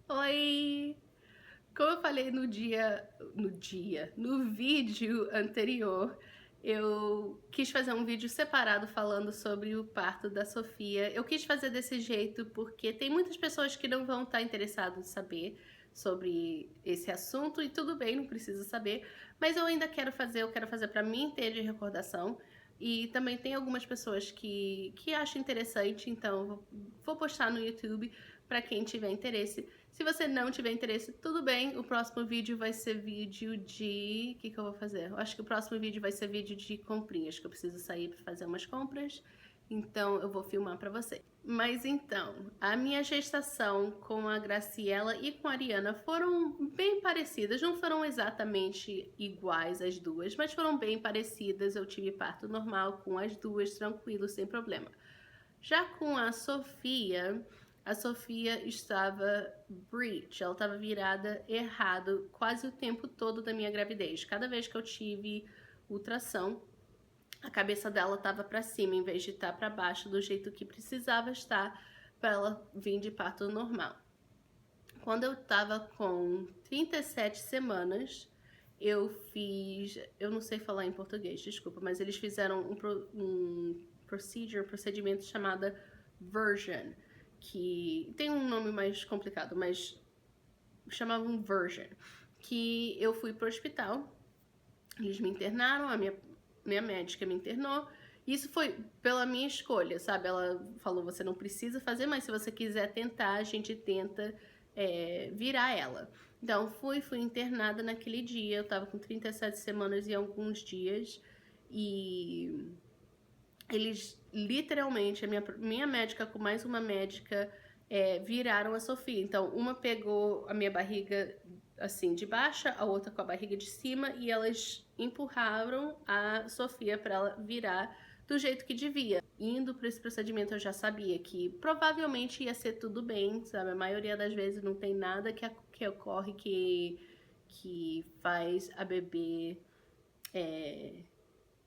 Oi! Como eu falei no vídeo anterior, eu quis fazer um vídeo separado falando sobre o parto da Sofia. Eu quis fazer desse jeito porque tem muitas pessoas que não vão estar interessadas em saber sobre esse assunto e tudo bem, não precisa saber, mas eu ainda eu quero fazer para mim ter de recordação. E também tem algumas pessoas que acham interessante, então vou postar no YouTube para quem tiver interesse. Se você não tiver interesse, tudo bem. O próximo vídeo vai ser vídeo de... O que eu vou fazer? Eu acho que o próximo vídeo vai ser vídeo de comprinhas, que eu preciso sair para fazer umas compras. Então eu vou filmar para você. Mas então, a minha gestação com a Graciela e com a Ariana foram bem parecidas. Não foram exatamente iguais as duas, mas foram bem parecidas. Eu tive parto normal com as duas, tranquilo, sem problema. Já com a Sofia estava breech, ela estava virada errado quase o tempo todo da minha gravidez. Cada vez que eu tive ultrassom, a cabeça dela estava para cima em vez de estar para baixo do jeito que precisava estar para ela vir de parto normal. Quando eu estava com 37 semanas, eu não sei falar em português, desculpa, mas eles fizeram um procedimento chamado version, que tem um nome mais complicado, mas chamavam version, que eu fui pro hospital, eles me internaram, a minha médica me internou. Isso foi pela minha escolha, sabe? Ela falou, você não precisa fazer, mas se você quiser tentar, a gente tenta virar ela. Então, fui internada naquele dia, eu tava com 37 semanas e alguns dias, e eles literalmente, a minha médica com mais uma médica, viraram a Sofia. Então, uma pegou a minha barriga assim de baixa, a outra com a barriga de cima, e elas empurraram a Sofia para ela virar do jeito que devia. Indo para esse procedimento, eu já sabia que provavelmente ia ser tudo bem, sabe? A maioria das vezes não tem nada que ocorre que faz a bebê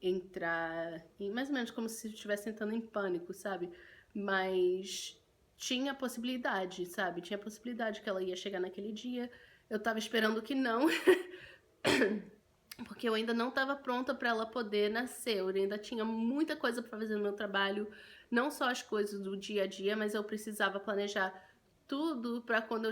entrar em, mais ou menos como se estivesse entrando em pânico, sabe? Mas tinha possibilidade, sabe? Tinha possibilidade que ela ia chegar naquele dia. Eu tava esperando que não, porque eu ainda não estava pronta para ela poder nascer. Eu ainda tinha muita coisa para fazer no meu trabalho, não só as coisas do dia a dia, mas eu precisava planejar tudo para quando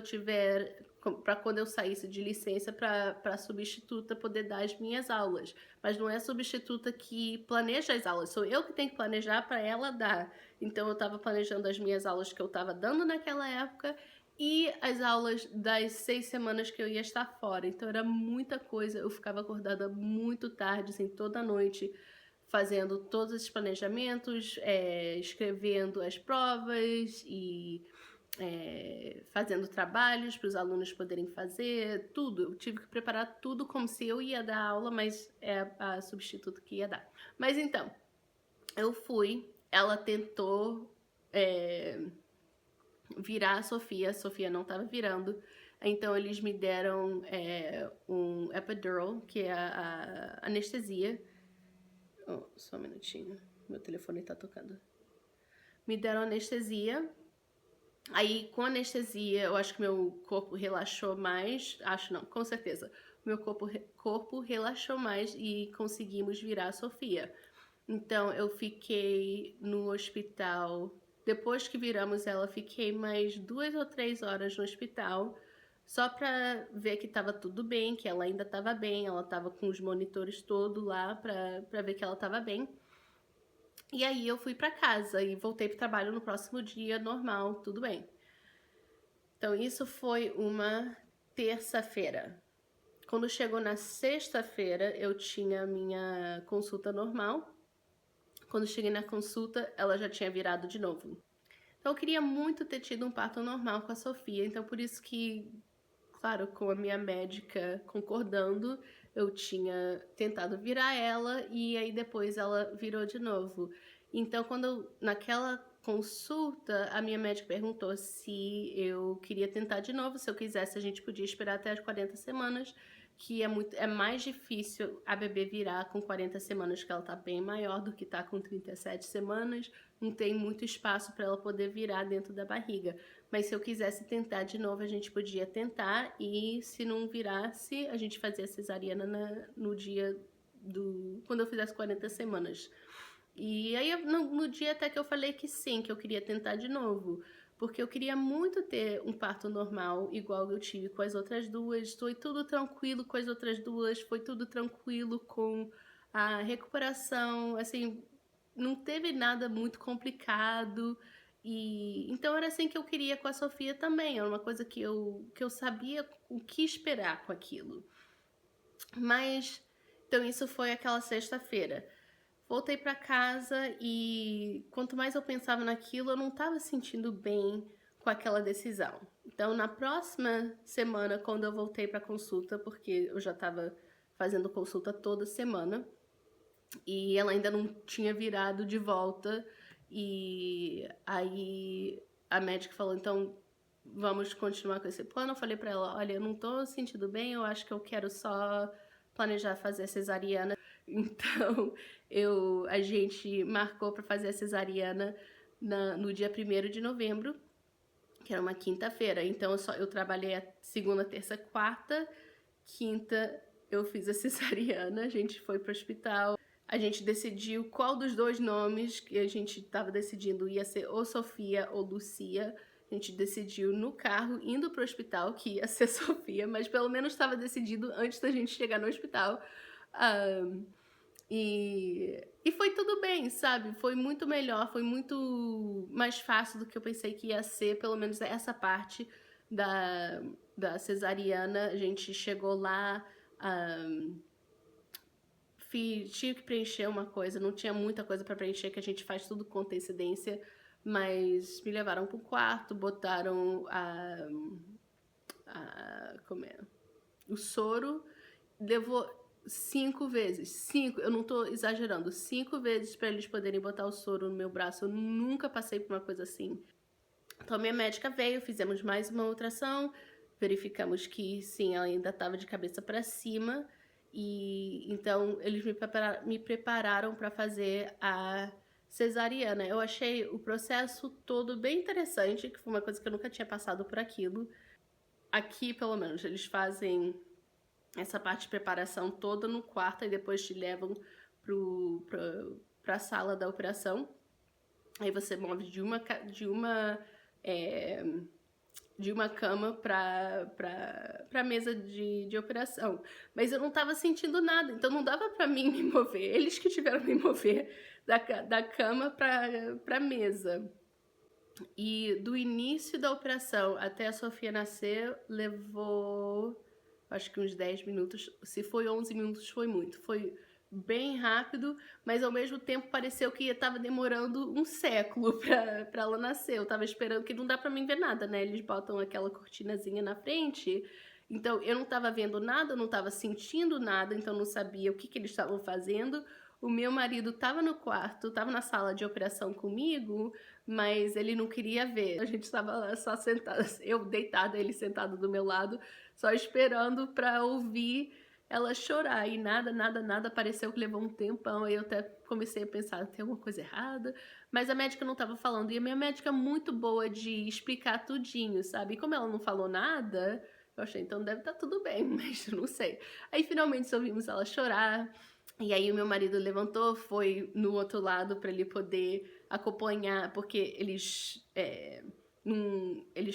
eu saísse de licença para a substituta poder dar as minhas aulas. Mas não é a substituta que planeja as aulas, sou eu que tenho que planejar para ela dar. Então eu estava planejando as minhas aulas que eu estava dando naquela época e as aulas das 6 semanas que eu ia estar fora. Então era muita coisa, eu ficava acordada muito tarde, assim, toda noite, fazendo todos esses planejamentos, escrevendo as provas e fazendo trabalhos para os alunos poderem fazer, tudo. Eu tive que preparar tudo como se eu ia dar aula, mas é a substituta que ia dar. Mas então, eu fui, ela tentou virar a Sofia não estava virando, então eles me deram um epidural, que é a anestesia. Oh, só um minutinho, meu telefone tá tocando. Me deram anestesia. Aí, com anestesia, eu acho que meu corpo relaxou mais. Acho não, com certeza. Meu corpo relaxou mais e conseguimos virar a Sofia. Então, eu fiquei no hospital. Depois que viramos ela, fiquei mais 2 ou 3 horas no hospital. Só pra ver que tava tudo bem, que ela ainda tava bem. Ela tava com os monitores todos lá pra ver que ela tava bem. E aí eu fui pra casa e voltei pro trabalho no próximo dia, normal, tudo bem. Então isso foi uma terça-feira. Quando chegou na sexta-feira, eu tinha minha consulta normal. Quando cheguei na consulta, ela já tinha virado de novo. Então eu queria muito ter tido um parto normal com a Sofia, então por isso que, claro, com a minha médica concordando, eu tinha tentado virar ela e aí depois ela virou de novo. Então naquela consulta, a minha médica perguntou se eu queria tentar de novo, se eu quisesse a gente podia esperar até as 40 semanas. que é mais difícil a bebê virar com 40 semanas, que ela tá bem maior do que tá com 37 semanas, não tem muito espaço para ela poder virar dentro da barriga. Mas se eu quisesse tentar de novo, a gente podia tentar, e se não virasse, a gente fazia cesariana no dia quando eu fizesse 40 semanas. E aí, no dia até que eu falei que sim, que eu queria tentar de novo. Porque eu queria muito ter um parto normal, igual eu tive com as outras duas. Foi tudo tranquilo com as outras duas, foi tudo tranquilo com a recuperação, assim, não teve nada muito complicado. E então era assim que eu queria com a Sofia também. Era uma coisa que eu sabia o que esperar com aquilo. Mas, então isso foi aquela sexta-feira. Voltei para casa e quanto mais eu pensava naquilo, eu não estava sentindo bem com aquela decisão. Então, na próxima semana, quando eu voltei para consulta, porque eu já estava fazendo consulta toda semana e ela ainda não tinha virado de volta, e aí a médica falou: então vamos continuar com esse plano. Eu falei para ela: olha, eu não tô sentindo bem, eu acho que eu quero só planejar fazer cesariana. Então, a gente marcou para fazer a cesariana no dia 1º de novembro, que era uma quinta-feira. Então, eu trabalhei a segunda, terça, quarta. Quinta, eu fiz a cesariana, a gente foi pro hospital. A gente decidiu qual dos dois nomes que a gente estava decidindo ia ser ou Sofia ou Lucia. A gente decidiu no carro, indo pro hospital, que ia ser Sofia, mas pelo menos estava decidido antes da gente chegar no hospital. E foi tudo bem, sabe? Foi muito melhor, foi muito mais fácil do que eu pensei que ia ser, pelo menos essa parte da cesariana. A gente chegou lá, tinha que preencher uma coisa, não tinha muita coisa para preencher, que a gente faz tudo com antecedência, mas me levaram pro quarto, botaram o soro, levou 5 vezes, 5, eu não tô exagerando, 5 vezes para eles poderem botar o soro no meu braço. Eu nunca passei por uma coisa assim. Então a minha médica veio, fizemos mais uma ultrassom, verificamos que sim, ela ainda estava de cabeça para cima, e então eles me prepararam para fazer a cesariana. Eu achei o processo todo bem interessante, que foi uma coisa que eu nunca tinha passado por aquilo. Aqui, pelo menos, eles fazem essa parte de preparação toda no quarto e depois te levam pra sala da operação. Aí você move de uma cama pra mesa de operação. Mas eu não tava sentindo nada, então não dava pra mim me mover. Eles que tiveram que me mover da cama pra mesa. E do início da operação até a Sofia nascer, levou acho que uns 10 minutos. Se foi 11 minutos, foi muito. Foi bem rápido, mas ao mesmo tempo pareceu que estava demorando um século pra ela nascer. Eu tava esperando, que não dá pra mim ver nada, né? Eles botam aquela cortinazinha na frente, então eu não tava vendo nada, eu não tava sentindo nada, então não sabia o que eles estavam fazendo. O meu marido tava no quarto, tava na sala de operação comigo, mas ele não queria ver. A gente estava lá só sentada, eu deitada, ele sentado do meu lado, só esperando pra ouvir ela chorar. E nada, pareceu que levou um tempão. Aí eu até comecei a pensar, tem alguma coisa errada? Mas a médica não tava falando. E a minha médica é muito boa de explicar tudinho, sabe? E como ela não falou nada, eu achei, então deve estar tudo bem, mas não sei. Aí finalmente ouvimos ela chorar. E aí o meu marido levantou, foi no outro lado para ele poder acompanhar, porque eles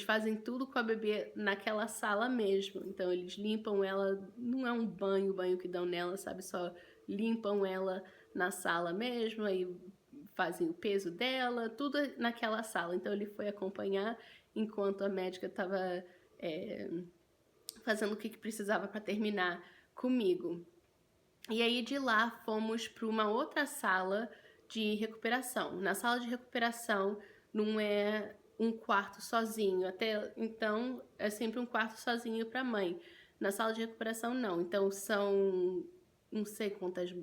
fazem tudo com a bebê naquela sala mesmo. Então eles limpam ela, não é um banho que dão nela, sabe? Só limpam ela na sala mesmo, aí fazem o peso dela, tudo naquela sala. Então ele foi acompanhar enquanto a médica estava fazendo o que precisava para terminar comigo. E aí de lá fomos para uma outra sala de recuperação. Na sala de recuperação não é um quarto sozinho, até então é sempre um quarto sozinho para mãe. Na sala de recuperação não, então são não sei quantas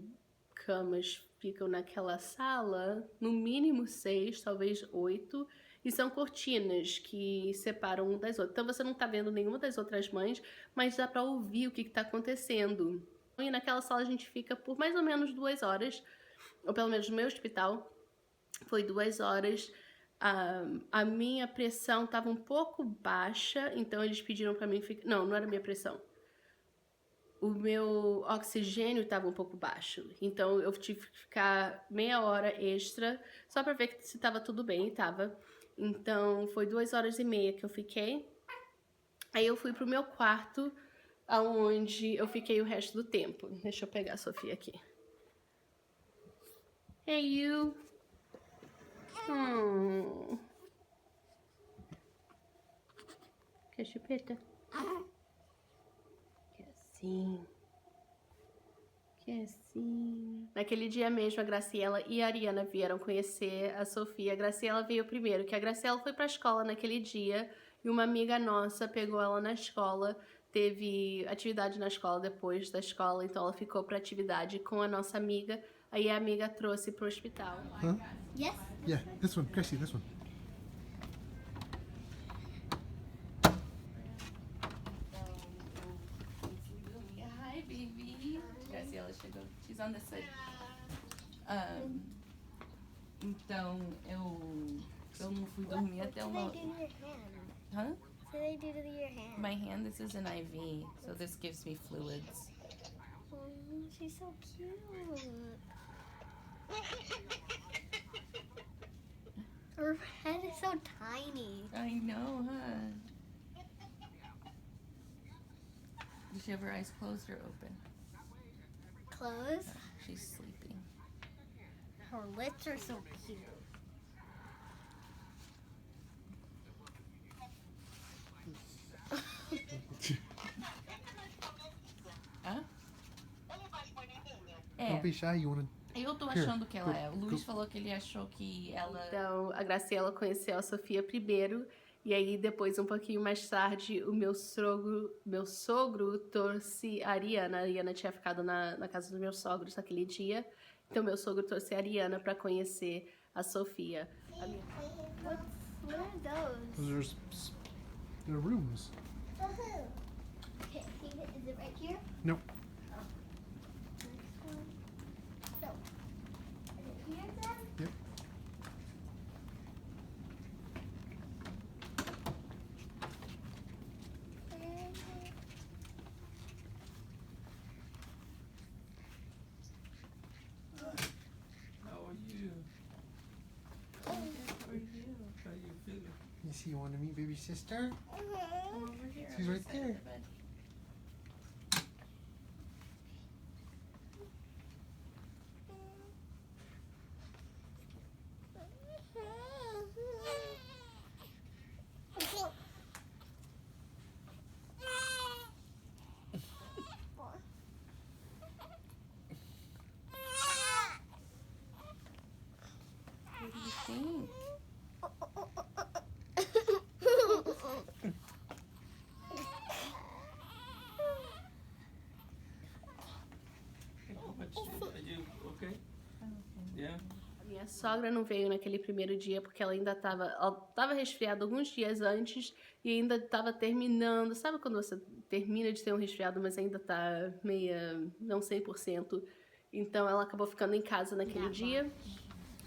camas ficam naquela sala, no mínimo 6, talvez 8, e são cortinas que separam um das outras. Então você não tá vendo nenhuma das outras mães, mas dá pra ouvir o que tá acontecendo. E naquela sala a gente fica por mais ou menos 2 horas, ou pelo menos no meu hospital foi 2 horas. A minha pressão estava um pouco baixa, então eles pediram pra mim ficar... Não era minha pressão. O meu oxigênio estava um pouco baixo, então eu tive que ficar meia hora extra só pra ver se tava tudo bem, e tava. Então foi 2 horas e meia que eu fiquei. Aí eu fui pro meu quarto, aonde eu fiquei o resto do tempo. Deixa eu pegar a Sofia aqui. Hey, you. Quer chupeta? Quer sim. Quer sim. Naquele dia mesmo, a Graciela e a Ariana vieram conhecer a Sofia. A Graciela veio primeiro, que a Graciela foi pra escola naquele dia e uma amiga nossa pegou ela na escola. Teve atividade na escola depois da escola, então ela ficou pra atividade com a nossa amiga. Aí a amiga trouxe pro hospital. Huh? Yes? Yeah, this one. Gracie, this one. Hi, baby. Graciela chegou. She's on this side. Então, eu não fui dormir até What uma... do they do to your hand? Huh? What do they do to your hand? My hand, this is an IV, so this gives me fluids. Oh, she's so cute. Her head is so tiny. I know, huh? Does she have her eyes closed or open? Clothes. She's sleeping. Her lips are so cute. Hã? Don't be shy. You want Eu tô Here, achando que ela é. O Luiz go. falou que ele achou que ela... Então, a Graciela conheceu a Sofia primeiro. E aí, depois, um pouquinho mais tarde, o meu sogro trouxe a Ariana. A Ariana tinha ficado na casa dos meus sogros naquele dia. Então, meu sogro trouxe a Ariana pra conhecer a Sofia. A minha... What are those? Those are they're rooms. Okay, is it right here? Nope. Next one. So, is it here then? Yep. How are you? How are you? How you feeling? You see, you want to meet baby sister? Over here. She's on right this side of there. the bed. What do you think? How much are you okay? Yeah. A minha sogra não veio naquele primeiro dia porque ela ainda tava resfriada alguns dias antes e ainda tava terminando. Sabe quando você termina de ter um resfriado, mas ainda tá meia, não 100%? Então ela acabou ficando em casa naquele dia.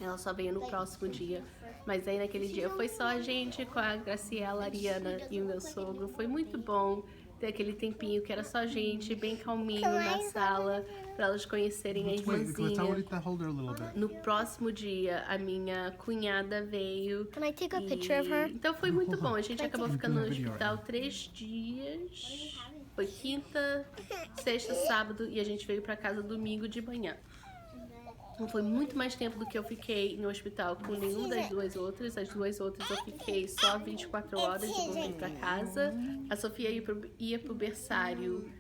Ela só veio no próximo dia. Mas aí naquele dia foi só a gente com a Graciela, a Ariana e o meu sogro. Foi muito bom ter aquele tempinho que era só a gente, bem calminho na sala, pra elas conhecerem a Let's wait. Let's irmãzinha. hold her a little bit. No próximo dia, a minha cunhada veio. Can I take a picture of her? Então foi muito bom. A gente acabou I'm ficando no doing a video hospital right 3 dias. Foi quinta, sexta, sábado e a gente veio pra casa domingo de manhã. Então foi muito mais tempo do que eu fiquei no hospital com nenhuma das duas outras. As duas outras eu fiquei só 24 horas e voltei pra casa. A Sofia ia pro berçário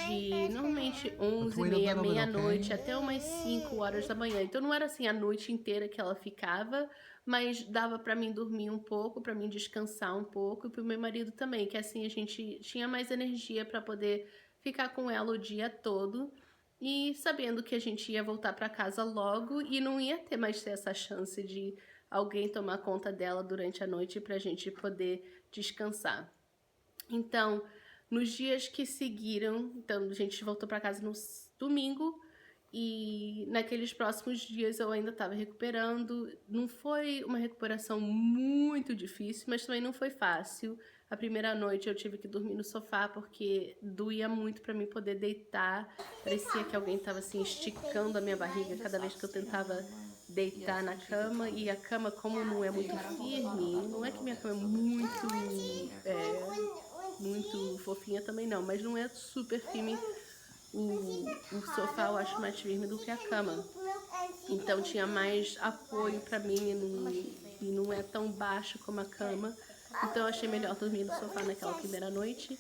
de normalmente 11h30, meia-noite, até umas 5 horas da manhã. Então não era assim a noite inteira que ela ficava, mas dava pra mim dormir um pouco, pra mim descansar um pouco e pro meu marido também, que assim a gente tinha mais energia pra poder ficar com ela o dia todo. E sabendo que a gente ia voltar pra casa logo e não ia ter mais essa chance de alguém tomar conta dela durante a noite pra gente poder descansar. Então, nos dias que seguiram, então a gente voltou para casa no domingo e naqueles próximos dias eu ainda estava recuperando. Não foi uma recuperação muito difícil, mas também não foi fácil. A primeira noite eu tive que dormir no sofá porque doía muito para mim poder deitar. Parecia que alguém estava assim esticando a minha barriga cada vez que eu tentava deitar na cama. E a cama, como não é muito firme, não é que minha cama é muito fofinha também não, mas não é super firme. O sofá eu acho mais firme do que a cama. Então tinha mais apoio pra mim e não é tão baixo como a cama. Então eu achei melhor dormir no sofá naquela primeira noite.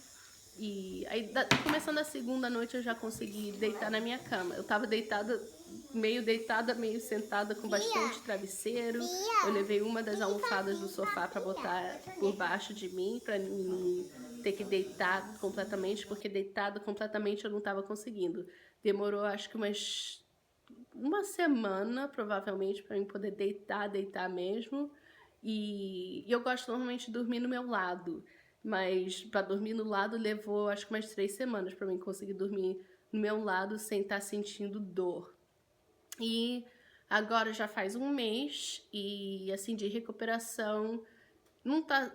E aí, começando a segunda noite, eu já consegui deitar na minha cama. Eu tava deitada, meio sentada, com bastante travesseiro. Eu levei uma das almofadas do sofá pra botar por baixo de mim, pra não ter que deitar completamente, porque deitado completamente eu não tava conseguindo. Demorou, acho que uma semana, provavelmente, pra mim poder deitar mesmo. E eu gosto normalmente de dormir no meu lado. Mas para dormir no lado levou acho que umas 3 semanas para mim conseguir dormir no meu lado sem estar sentindo dor. E agora já faz um mês e assim de recuperação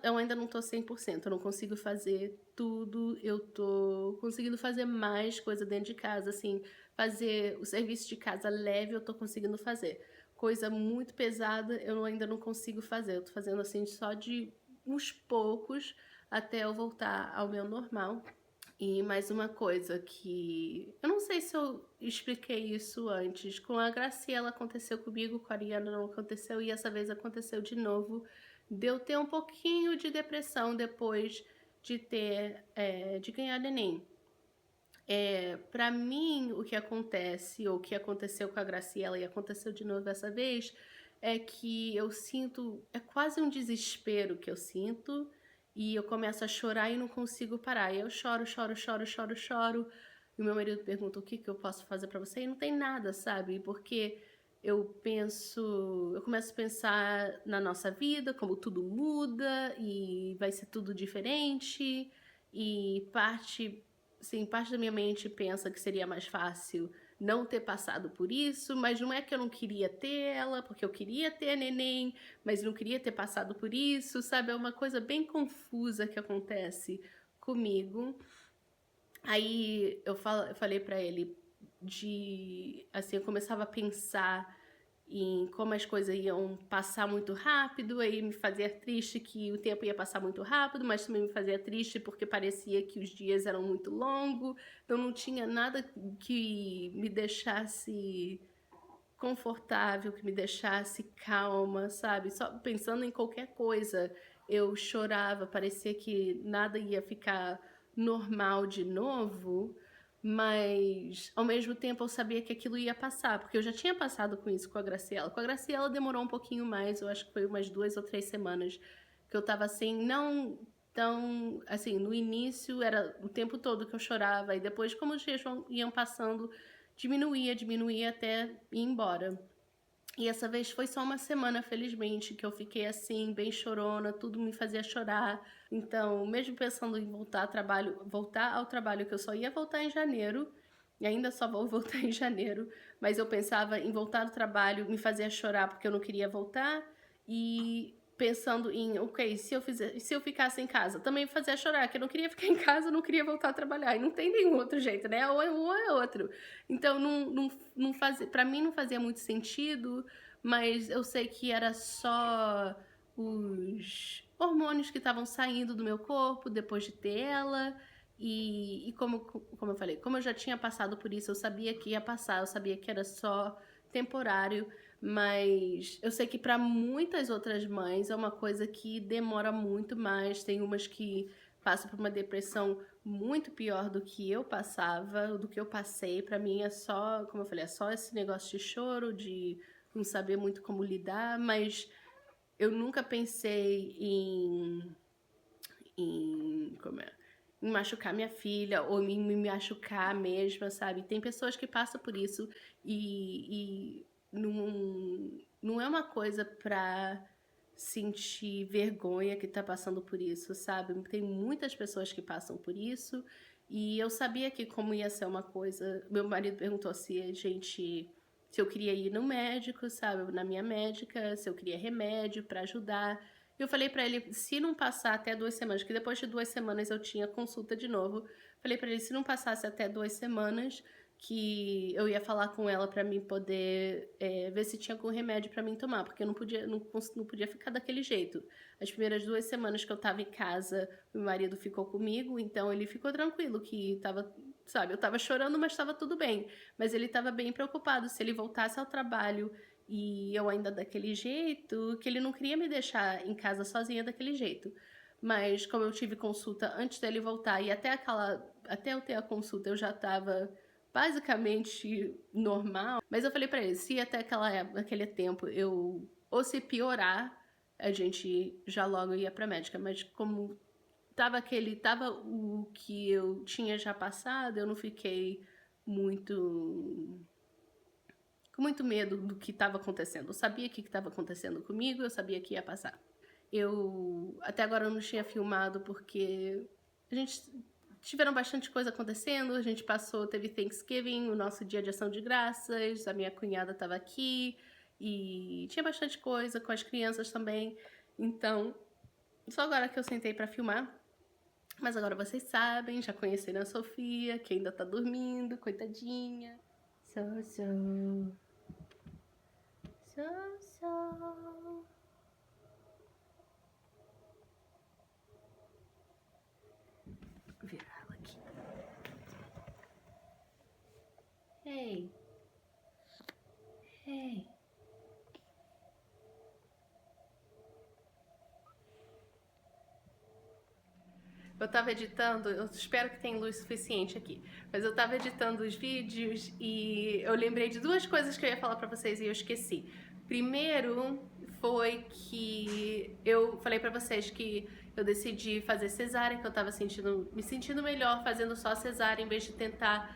eu ainda não tô 100%, eu não consigo fazer tudo, eu tô conseguindo fazer mais coisa dentro de casa, assim, fazer o serviço de casa leve eu tô conseguindo fazer. Coisa muito pesada eu ainda não consigo fazer, eu tô fazendo assim só de uns poucos até eu voltar ao meu normal. E mais uma coisa que... eu não sei se eu expliquei isso antes. Com a Graciela aconteceu comigo, com a Ariana não aconteceu e essa vez aconteceu de novo. De eu ter um pouquinho de depressão depois de de ganhar neném. Pra mim, o que acontece, ou o que aconteceu com a Graciela e aconteceu de novo dessa vez, é que eu sinto... é quase um desespero que eu sinto... E eu começo a chorar e não consigo parar. E eu choro. E o meu marido pergunta o que eu posso fazer pra você. E não tem nada, sabe? Porque eu começo a pensar na nossa vida, como tudo muda e vai ser tudo diferente. E parte da minha mente pensa que seria mais fácil não ter passado por isso, mas não é que eu não queria ter ela, porque eu queria ter neném, mas não queria ter passado por isso, sabe? É uma coisa bem confusa que acontece comigo. Aí eu falei pra ele assim, eu começava a pensar em como as coisas iam passar muito rápido, aí me fazia triste que o tempo ia passar muito rápido, mas também me fazia triste porque parecia que os dias eram muito longos, então não tinha nada que me deixasse confortável, que me deixasse calma, sabe? Só pensando em qualquer coisa, eu chorava, parecia que nada ia ficar normal de novo, mas ao mesmo tempo eu sabia que aquilo ia passar, porque eu já tinha passado com isso com a Graciela. Com a Graciela demorou um pouquinho mais, eu acho que foi umas 2 ou 3 semanas que eu tava assim, não tão... assim, no início era o tempo todo que eu chorava, e depois, como os dias iam passando, diminuía até ir embora. E essa vez foi só uma semana, felizmente, que eu fiquei assim, bem chorona, tudo me fazia chorar. Então, mesmo pensando em voltar ao trabalho, que eu só ia voltar em janeiro, e ainda só vou voltar em janeiro, mas eu pensava em voltar ao trabalho, me fazia chorar porque eu não queria voltar, e pensando em, ok, se eu ficasse em casa, também me fazia chorar, que eu não queria ficar em casa, eu não queria voltar a trabalhar, e não tem nenhum outro jeito, né? Ou é um ou é outro. Então, não fazia, pra mim não fazia muito sentido, mas eu sei que era só os hormônios que estavam saindo do meu corpo depois de ter ela, e como eu falei, como eu já tinha passado por isso, eu sabia que ia passar, eu sabia que era só temporário, mas eu sei que para muitas outras mães é uma coisa que demora muito mais. Tem umas que passam por uma depressão muito pior do que eu passava, do que eu passei. Para mim é só, como eu falei, é só esse negócio de choro, de não saber muito como lidar, mas eu nunca pensei em em machucar minha filha ou em me machucar mesmo, sabe? Tem pessoas que passam por isso e não é uma coisa pra sentir vergonha que tá passando por isso, sabe? Tem muitas pessoas que passam por isso e eu sabia que como ia ser uma coisa. Meu marido perguntou se se eu queria ir no médico, sabe? Na minha médica, se eu queria remédio pra ajudar. Eu falei pra ele, se não passar até 2 semanas, que depois de 2 semanas eu tinha consulta de novo. Falei pra ele, se não passasse até 2 semanas, que eu ia falar com ela pra mim poder ver se tinha algum remédio pra mim tomar, porque eu não podia ficar daquele jeito. As primeiras 2 semanas que eu tava em casa, meu marido ficou comigo, então ele ficou tranquilo que tava, sabe, eu tava chorando, mas tava tudo bem. Mas ele tava bem preocupado se ele voltasse ao trabalho e eu ainda daquele jeito, que ele não queria me deixar em casa sozinha daquele jeito. Mas como eu tive consulta antes dele voltar e até eu ter a consulta eu já tava basicamente normal. Mas eu falei pra ele, se até aquele tempo ou se piorar, a gente já logo ia pra médica. Mas como tava o que eu tinha já passado, eu não fiquei com muito medo do que estava acontecendo. Eu sabia o que estava acontecendo comigo, eu sabia que ia passar. Até agora eu não tinha filmado porque tiveram bastante coisa acontecendo, a gente teve Thanksgiving, o nosso dia de ação de graças, a minha cunhada estava aqui e tinha bastante coisa com as crianças também. Então, só agora que eu sentei pra filmar. Mas agora vocês sabem, já conheceram a Sofia, que ainda tá dormindo, coitadinha. So. Vou virar ela aqui. Hey. Eu tava editando, eu espero que tenha luz suficiente aqui, mas eu tava editando os vídeos e eu lembrei de 2 coisas que eu ia falar pra vocês e eu esqueci. Primeiro foi que eu falei pra vocês que eu decidi fazer cesárea, que eu tava me sentindo melhor fazendo só cesárea em vez de tentar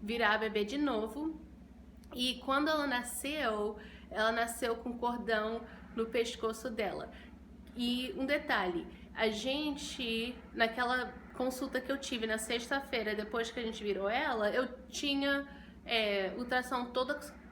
virar a bebê de novo. E quando ela nasceu com cordão no pescoço dela. E um detalhe, naquela consulta que eu tive na sexta-feira, depois que a gente virou ela, eu tinha ultrassom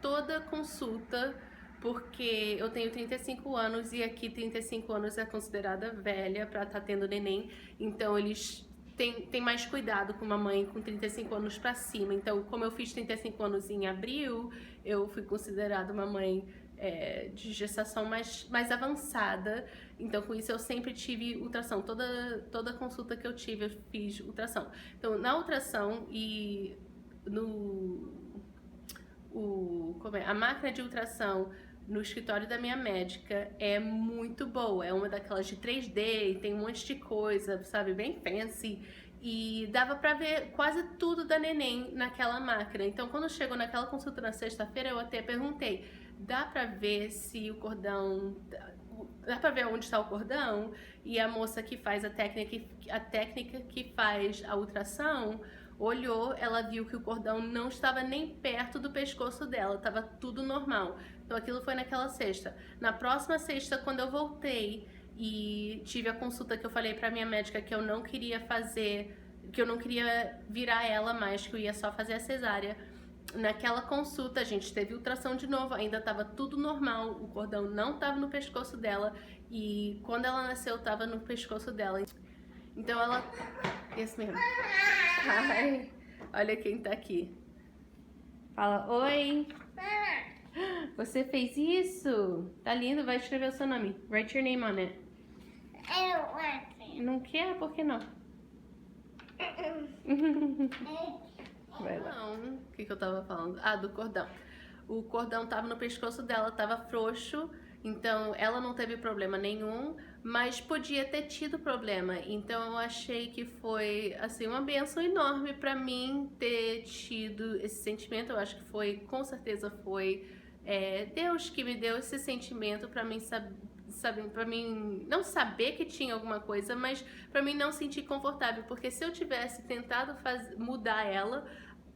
toda consulta, porque eu tenho 35 anos e aqui 35 anos é considerada velha pra estar tendo neném, então eles têm mais cuidado com uma mãe com 35 anos pra cima. Então, como eu fiz 35 anos em abril, eu fui considerada uma mãe de gestação mais avançada. Então, com isso, eu sempre tive ultrassom. Toda consulta que eu tive, eu fiz ultrassom. Então, na ultrassom e a máquina de ultrassom no escritório da minha médica é muito boa. É uma daquelas de 3D, tem um monte de coisa, sabe? Bem fancy. E dava pra ver quase tudo da neném naquela máquina. Então, quando chegou naquela consulta na sexta-feira, eu até perguntei, dá pra ver se o cordão... Dá pra ver onde está o cordão? E a moça que faz a técnica que faz a ultrassom olhou, ela viu que o cordão não estava nem perto do pescoço dela, estava tudo normal. Então aquilo foi naquela sexta. Na próxima sexta, quando eu voltei e tive a consulta que eu falei pra minha médica que eu não queria virar ela mais, que eu ia só fazer a cesárea. Naquela consulta a gente teve ultrassom de novo, ainda estava tudo normal, o cordão não estava no pescoço dela e quando ela nasceu estava no pescoço dela. Então ela... Esse mesmo. Ai, olha quem tá aqui. Fala, oi. Você fez isso? Tá lindo, vai escrever o seu nome. Write your name on it. I don't want to. Não quer? Por que não? Vai lá. Não, o que eu tava falando? Ah, do cordão. O cordão tava no pescoço dela, tava frouxo, então ela não teve problema nenhum, mas podia ter tido problema. Então eu achei que foi, assim, uma bênção enorme pra mim ter tido esse sentimento. Eu acho que foi, com certeza foi Deus que me deu esse sentimento pra mim para mim não saber que tinha alguma coisa, mas para mim não sentir confortável, porque se eu tivesse tentado mudar ela,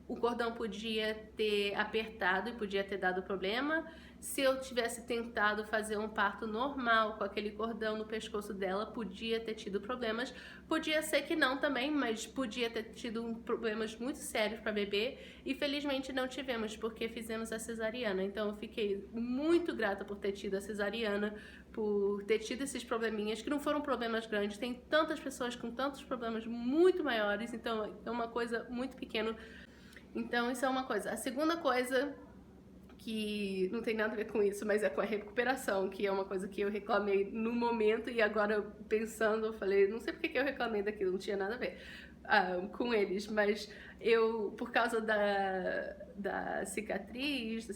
o cordão podia ter apertado e podia ter dado problema. Se eu tivesse tentado fazer um parto normal com aquele cordão no pescoço dela, podia ter tido problemas. Podia ser que não também, mas podia ter tido problemas muito sérios para bebê. E felizmente não tivemos, porque fizemos a cesariana. Então eu fiquei muito grata por ter tido a cesariana, por ter tido esses probleminhas, que não foram problemas grandes. Tem tantas pessoas com tantos problemas muito maiores, então é uma coisa muito pequena. Então isso é uma coisa. A segunda coisa, que não tem nada a ver com isso, mas é com a recuperação, que é uma coisa que eu reclamei no momento e agora pensando, eu falei, não sei porque que eu reclamei daquilo, não tinha nada a ver com eles, mas eu, por causa da cicatriz,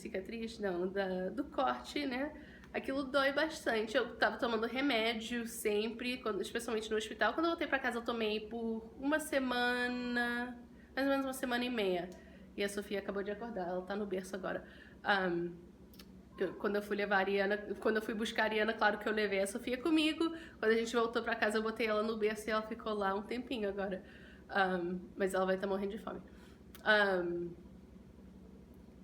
não, do corte, né, aquilo dói bastante. Eu tava tomando remédio sempre, especialmente no hospital. Quando eu voltei pra casa eu tomei por uma semana, mais ou menos uma semana e meia. E a Sofia acabou de acordar, ela tá no berço agora. Quando eu fui levar a Ariana, quando eu fui buscar a Ariana, claro que eu levei a Sofia comigo. Quando a gente voltou pra casa, eu botei ela no berço e ela ficou lá um tempinho agora. Mas ela vai estar morrendo de fome.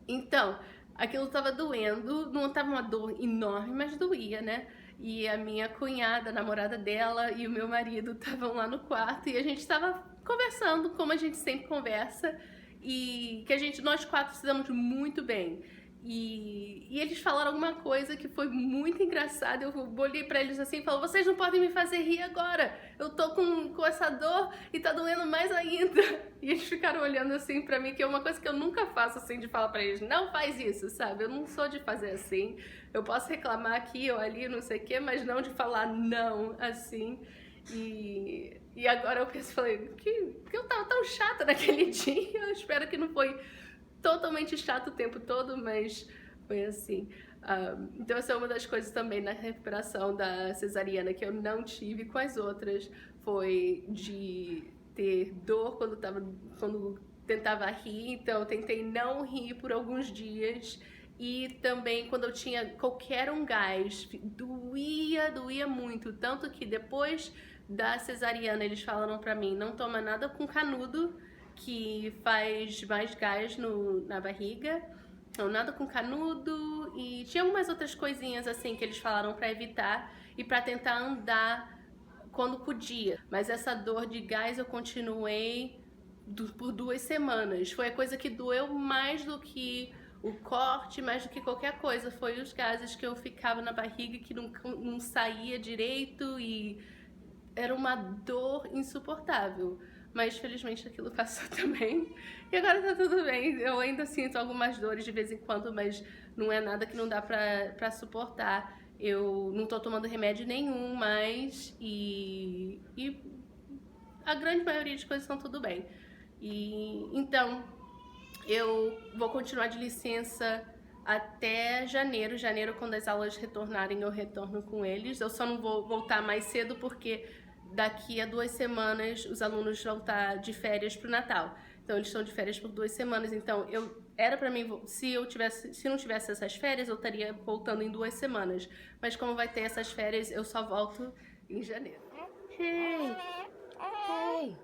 Então, aquilo tava doendo, não tava uma dor enorme, mas doía, né? E a minha cunhada, a namorada dela e o meu marido estavam lá no quarto e a gente tava conversando, como a gente sempre conversa, e que nós quatro se damos muito bem. E eles falaram alguma coisa que foi muito engraçada. Eu olhei pra eles assim e falei, vocês não podem me fazer rir agora. Eu tô com essa dor e tá doendo mais ainda. E eles ficaram olhando assim pra mim, que é uma coisa que eu nunca faço assim, de falar pra eles, não faz isso, sabe? Eu não sou de fazer assim. Eu posso reclamar aqui ou ali, não sei o quê, mas não de falar não, assim. E agora eu penso, falei, que eu tava tão chata naquele dia. Eu espero que não foi totalmente chato o tempo todo, mas foi assim. Então essa é uma das coisas também na recuperação da cesariana que eu não tive com as outras, foi de ter dor quando tentava rir, então eu tentei não rir por alguns dias. E também quando eu tinha qualquer gás, doía muito, tanto que depois da cesariana eles falaram pra mim, não toma nada com canudo, que faz mais gás na barriga, não, nada com canudo, e tinha algumas outras coisinhas assim que eles falaram pra evitar e pra tentar andar quando podia. Mas essa dor de gás eu continuei por 2 semanas, foi a coisa que doeu mais do que o corte, mais do que qualquer coisa, foi os gases que eu ficava na barriga que não saía direito e era uma dor insuportável. Mas felizmente aquilo passou também. E agora tá tudo bem. Eu ainda sinto algumas dores de vez em quando, mas não é nada que não dá pra suportar. Eu não tô tomando remédio nenhum mais e a grande maioria das coisas estão tudo bem. Então, eu vou continuar de licença até janeiro. Janeiro, quando as aulas retornarem, eu retorno com eles. Eu só não vou voltar mais cedo porque daqui a 2 semanas os alunos vão estar de férias pro Natal. Então eles estão de férias por 2 semanas. Então era pra mim, se não tivesse essas férias, eu estaria voltando em 2 semanas. Mas como vai ter essas férias, eu só volto em janeiro. Hey! Hey!